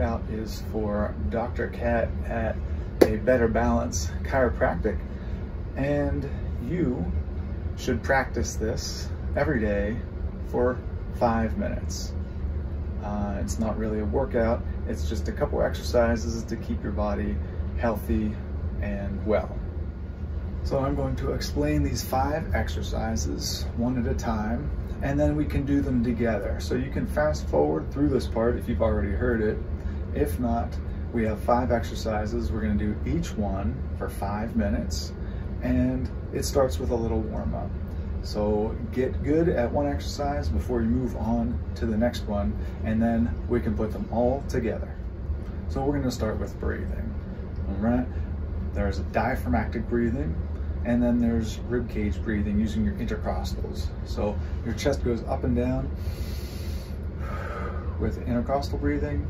workout is for Dr. Cat at A Better Balance Chiropractic, and you should practice this every day for 5 minutes. It's not really a workout, it's just a couple exercises to keep your body healthy and well. So I'm going to explain these 5 exercises one at a time, and then we can do them together. So you can fast forward through this part if you've already heard it. If not, we have 5 exercises. We're going to do each one for 5 minutes, and it starts with a little warm-up. So get good at one exercise before you move on to the next one, and then we can put them all together. So we're going to start with breathing. All right, there's a diaphragmatic breathing, and then there's rib cage breathing using your intercostals. So your chest goes up and down with intercostal breathing,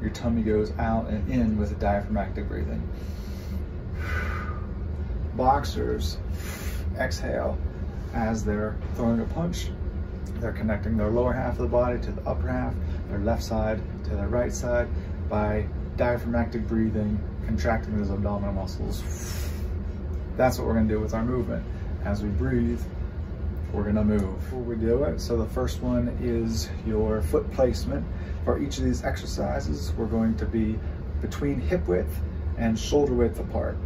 your tummy goes out and in with a diaphragmatic breathing. Boxers exhale as they're throwing a punch. They're connecting their lower half of the body to the upper half, their left side to their right side by diaphragmatic breathing, contracting those abdominal muscles. That's what we're going to do with our movement. As we breathe, we're going to move before we do it. So the first one is your foot placement. For each of these exercises, we're going to be between hip width and shoulder width apart.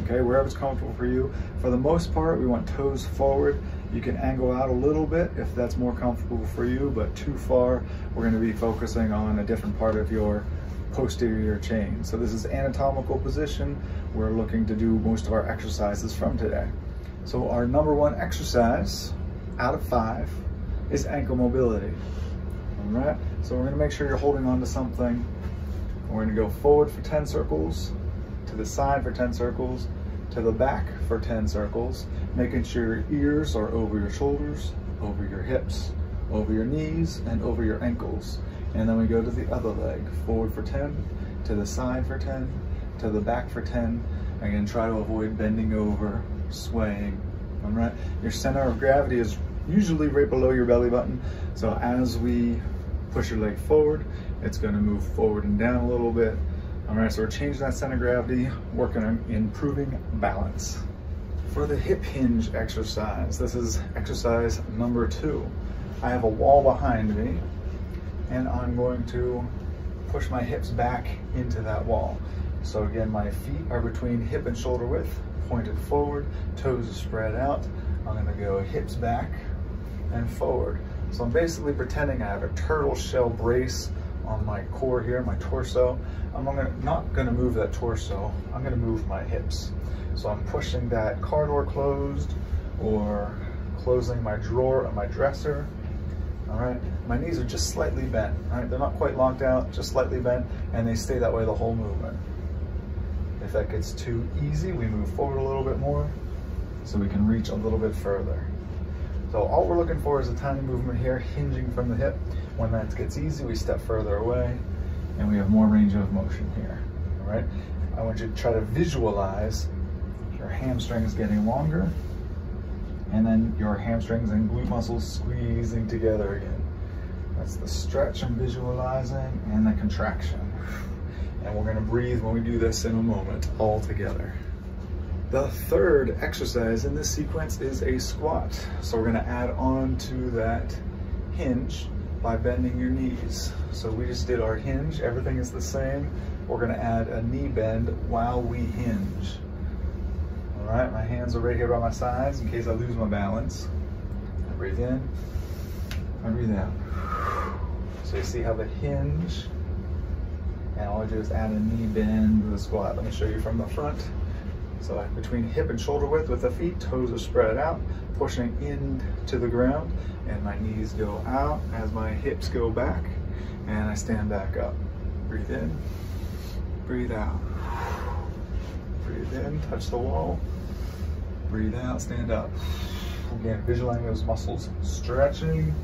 Okay, wherever's comfortable for you. For the most part, we want toes forward. You can angle out a little bit if that's more comfortable for you, but too far, we're going to be focusing on a different part of your posterior chain. So this is anatomical position we're looking to do most of our exercises from today. So our number 1 exercise out of 5 is ankle mobility. All right, so we're going to make sure you're holding on to something. We're going to go forward for 10 circles, to the side for 10 circles, to the back for 10 circles, making sure your ears are over your shoulders, over your hips, over your knees, and over your ankles. And then we go to the other leg, forward for 10, to the side for 10, to the back for 10. Again, try to avoid bending over, swaying. All right, your center of gravity is usually right below your belly button. So as we push your leg forward, it's going to move forward and down a little bit. All right, so we're changing that center of gravity, working on improving balance. For the hip hinge exercise, this is exercise number 2. I have a wall behind me, and I'm going to push my hips back into that wall. So again, my feet are between hip and shoulder width, pointed forward, toes are spread out. I'm going to go hips back and forward. So I'm basically pretending I have a turtle shell brace on my core here, my torso. I'm not going to move that torso, I'm going to move my hips. So I'm pushing that car door closed or closing my drawer of my dresser. All right, my knees are just slightly bent. All right, they're not quite locked out, just slightly bent, and they stay that way the whole movement. If that gets too easy, we move forward a little bit more so we can reach a little bit further. So all we're looking for is a tiny movement here, hinging from the hip. When that gets easy, we step further away and we have more range of motion here. All right, I want you to try to visualize your hamstrings getting longer, and then your hamstrings and glute muscles squeezing together again. That's the stretch I'm visualizing and the contraction. And we're gonna breathe when we do this in a moment, all together. The third exercise in this sequence is a squat. So we're gonna add on to that hinge by bending your knees. So we just did our hinge, everything is the same. We're gonna add a knee bend while we hinge. All right, my hands are right here by my sides in case I lose my balance. I breathe in, I breathe out. So you see how the hinge, and all I do is add a knee bend to the squat. Let me show you from the front. So between hip and shoulder width with the feet, toes are spread out, pushing into the ground, and my knees go out as my hips go back, and I stand back up. Breathe in, breathe out. Breathe in, touch the wall. Breathe out, stand up. Again, visualizing those muscles stretching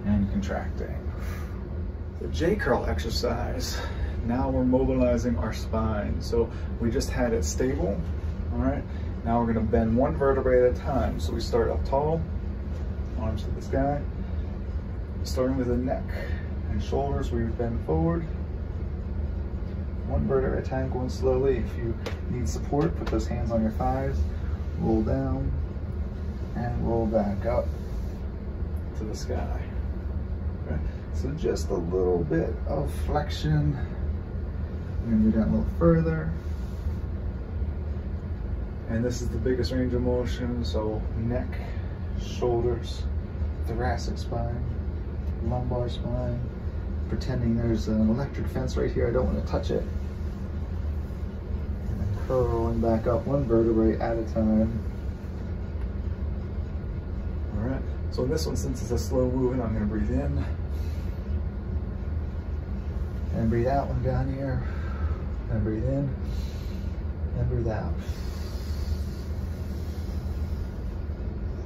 and contracting. The J curl exercise. Now we're mobilizing our spine. So we just had it stable, all right? Now we're gonna bend one vertebrae at a time. So we start up tall, arms to the sky. Starting with the neck and shoulders, we bend forward, one vertebrae at a time, going slowly. If you need support, put those hands on your thighs, roll down, and roll back up to the sky. Okay. So just a little bit of flexion. And go down a little further. And this is the biggest range of motion, so neck, shoulders, thoracic spine, lumbar spine, pretending there's an electric fence right here, I don't want to touch it. And then curling back up one vertebrae at a time. All right, so in this one, since it's a slow moving, I'm going to breathe in. And breathe out one down here. And breathe in. And breathe out.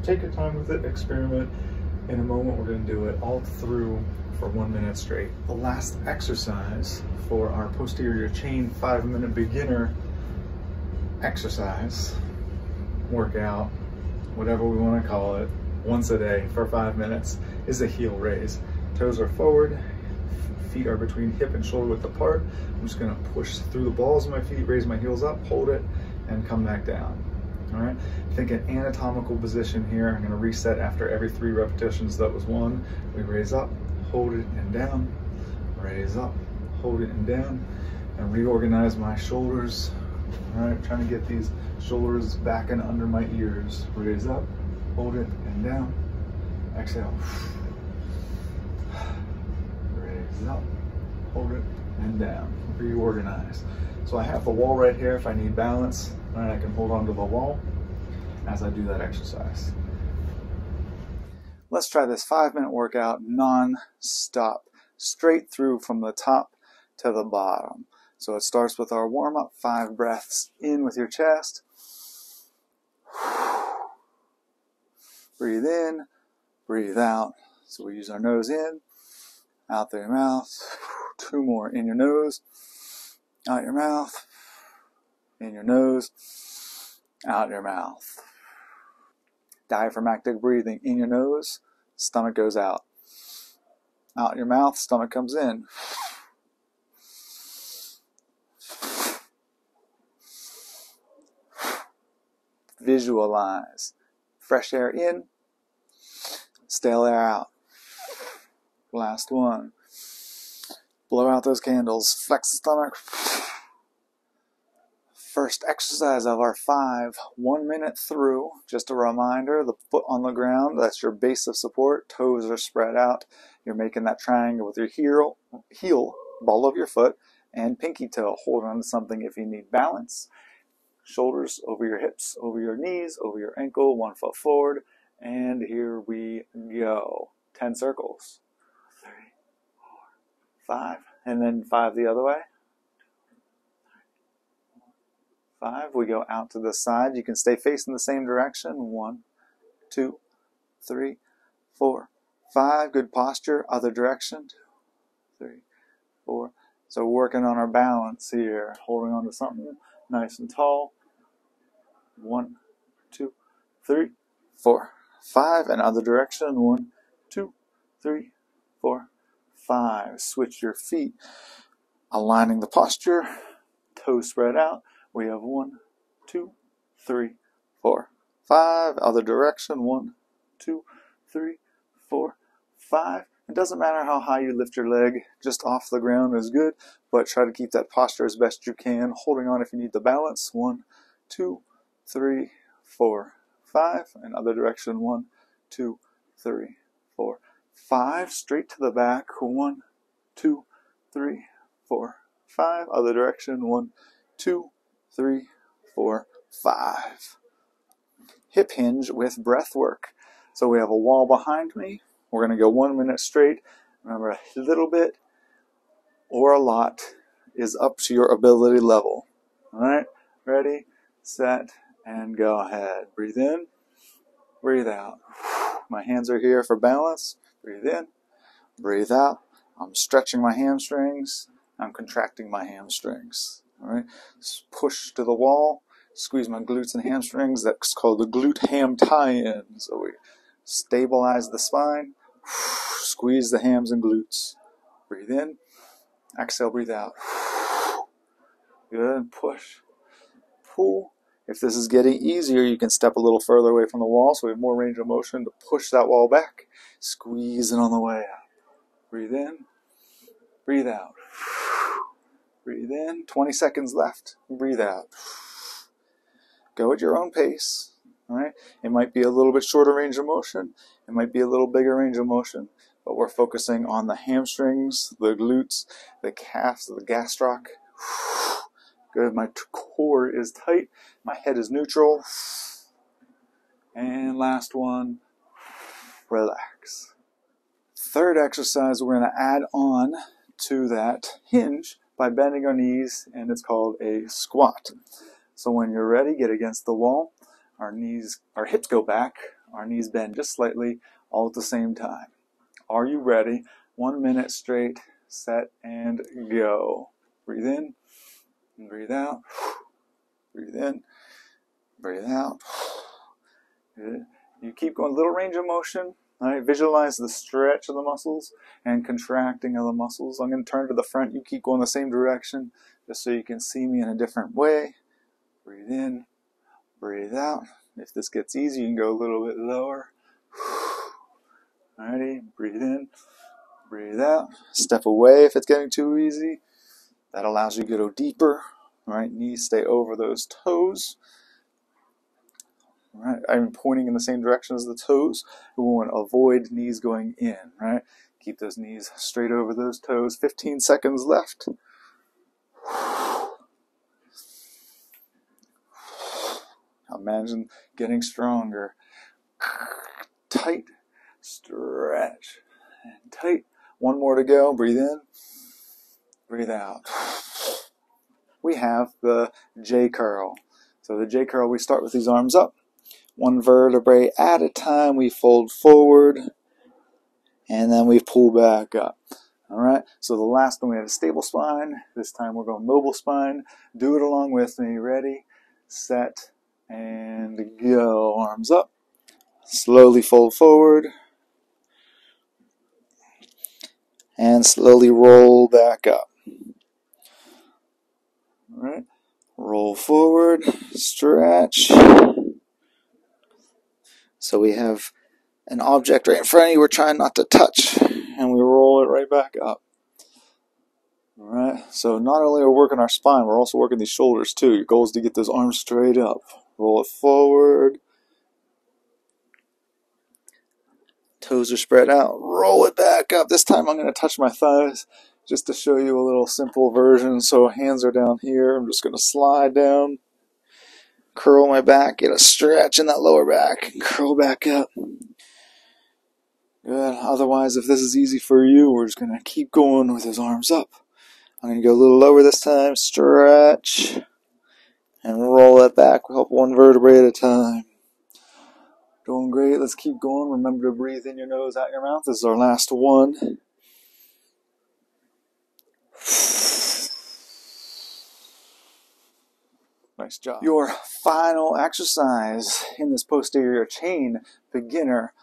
Take your time with it, experiment. In a moment, we're going to do it all through for 1 minute straight. The last exercise for our posterior chain 5-minute beginner exercise, workout, whatever we want to call it, once a day for 5 minutes, is a heel raise. Toes are forward, feet are between hip and shoulder width apart. I'm just going to push through the balls of my feet, raise my heels up, hold it, and come back down. All right, think an anatomical position here. I'm going to reset after every 3 repetitions. That was 1. We raise up, hold it and down, raise up, hold it and down, and reorganize my shoulders. All right, trying to get these shoulders back and under my ears. Raise up, hold it and down, exhale. Raise up, hold it and down, reorganize. So I have the wall right here if I need balance. All right, I can hold on to the wall as I do that exercise. Let's try this 5-minute workout non-stop, straight through from the top to the bottom. So it starts with our warm-up, 5 breaths in with your chest. Breathe in, breathe out. So we use our nose in, out through your mouth. 2 more, in your nose, out your mouth. In your nose, out your mouth. Diaphragmatic breathing, in your nose, stomach goes out. Out your mouth, stomach comes in. Visualize. Fresh air in, stale air out. Last one. Blow out those candles, flex the stomach. First exercise of our 5, 1 minute through. Just a reminder, the foot on the ground, that's your base of support. Toes are spread out. You're making that triangle with your heel, ball of your foot, and pinky toe. Hold on to something if you need balance. Shoulders over your hips, over your knees, over your ankle, 1 foot forward. And here we go. 10 circles. 3, 4, 5. And then 5 the other way. 5, we go out to the side. You can stay facing the same direction. 1, 2, 3, 4, 5. Good posture. Other direction. 2, 3, 4. So working on our balance here. Holding on to something nice and tall. 1, 2, 3, 4, 5. And other direction. 1, 2, 3, 4, 5. Switch your feet. Aligning the posture. Toes spread out. We have 1, 2, 3, 4, 5. Other direction. 1, 2, 3, 4, 5. It doesn't matter how high you lift your leg, just off the ground is good, but try to keep that posture as best you can, holding on if you need the balance. 1, 2, 3, 4, 5. And other direction. 1, 2, 3, 4, 5. Straight to the back. 1, 2, 3, 4, 5. Other direction. 1, 2, 3, 4, 5. Hip hinge with breath work. So we have a wall behind me. We're going to go 1 minute straight. Remember, a little bit or a lot is up to your ability level. All right, ready, set, and go ahead. Breathe in, breathe out. My hands are here for balance. Breathe in, breathe out. I'm stretching my hamstrings. I'm contracting my hamstrings. All right, push to the wall, squeeze my glutes and hamstrings. That's called the glute ham tie-in. So we stabilize the spine, squeeze the hams and glutes. Breathe in, exhale, breathe out. Good. Push. Pull. If this is getting easier, you can step a little further away from the wall so we have more range of motion to push that wall back. Squeeze it on the way out. Breathe in. Breathe out. Breathe in. 20 seconds left. Breathe out. Go at your own pace. All right? It might be a little bit shorter range of motion. It might be a little bigger range of motion. But we're focusing on the hamstrings, the glutes, the calves, the gastroc. Good. My core is tight. My head is neutral. And last one. Relax. Third exercise we're going to add on to that hinge by bending our knees, and it's called a squat. So when you're ready, get against the wall. Our hips go back, our knees bend just slightly, all at the same time. Are you ready? 1 minute straight, set and go. Breathe in, and breathe out. Breathe in, breathe out. Good. You keep going, little range of motion. All right, visualize the stretch of the muscles and contracting of the muscles. I'm going to turn to the front. You keep going the same direction just so you can see me in a different way. Breathe in, breathe out. If this gets easy, you can go a little bit lower. Alrighty, breathe in, breathe out. Step away if it's getting too easy. That allows you to go deeper. All right, knees stay over those toes. All right, I'm pointing in the same direction as the toes. We want to avoid knees going in. Right, keep those knees straight over those toes. 15 seconds left. Imagine getting stronger. Tight, stretch, and tight. One more to go. Breathe in, breathe out. We have the J curl. So the J curl, we start with these arms up. One vertebrae at a time, we fold forward, and then we pull back up. All right, so the last one, we have a stable spine. This time we're going mobile spine. Do it along with me. Ready, set, and go. Arms up. Slowly fold forward. And slowly roll back up. All right, roll forward, stretch. So we have an object right in front of you we're trying not to touch, and we roll it right back up. All right, so not only are we working our spine, we're also working these shoulders too. Your goal is to get those arms straight up. Roll it forward. Toes are spread out. Roll it back up. This time I'm going to touch my thighs just to show you a little simple version. So hands are down here. I'm just going to slide down, curl my back, get a stretch in that lower back, curl back up. Good. Otherwise, if this is easy for you, we're just going to keep going with his arms up. I'm going to go a little lower this time, stretch, and roll it back up one vertebrae at a time. Doing great. Let's keep going. Remember to breathe in your nose, out your mouth. This is our last one. Nice job. Your final exercise in this posterior chain beginner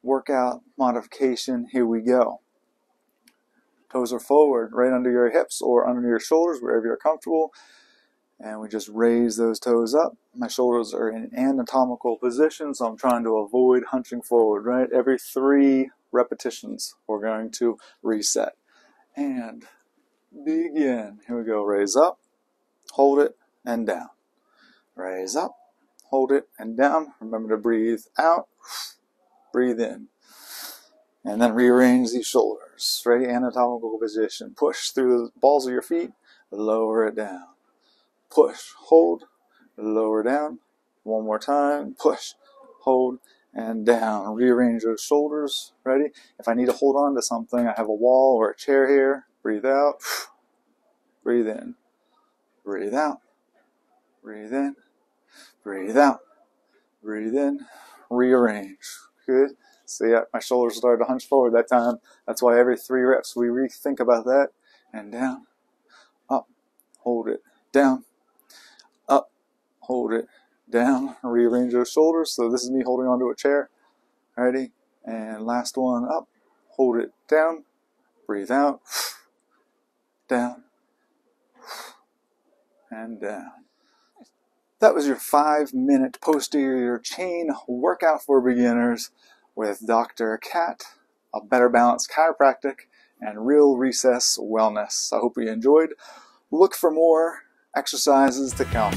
workout modification. Here we go. Toes are forward, right under your hips or under your shoulders, wherever you're comfortable. And we just raise those toes up. My shoulders are in anatomical position, so I'm trying to avoid hunching forward, right? Every 3 repetitions, we're going to reset. And begin. Here we go. Raise up, hold it, and down. Raise up, hold it, and down. Remember to breathe out, breathe in. And then rearrange these shoulders. Ready? Anatomical position. Push through the balls of your feet, lower it down. Push, hold, lower down. One more time. Push, hold, and down. Rearrange those shoulders. Ready? If I need to hold on to something, I have a wall or a chair here. Breathe out. Breathe in. Breathe out. Breathe in. Breathe out. Breathe in. Rearrange. Good. See, my shoulders started to hunch forward that time. That's why every 3 reps we rethink about that. And down. Up. Hold it. Down. Up, hold it, down, rearrange those shoulders. So this is me holding onto a chair. Ready? And last one, up, hold it down, breathe out, down, and down. That was your 5-minute posterior chain workout for beginners with Dr. Kat, A Better Balance Chiropractic, and Real Recess Wellness. I hope you enjoyed. Look for more exercises to come.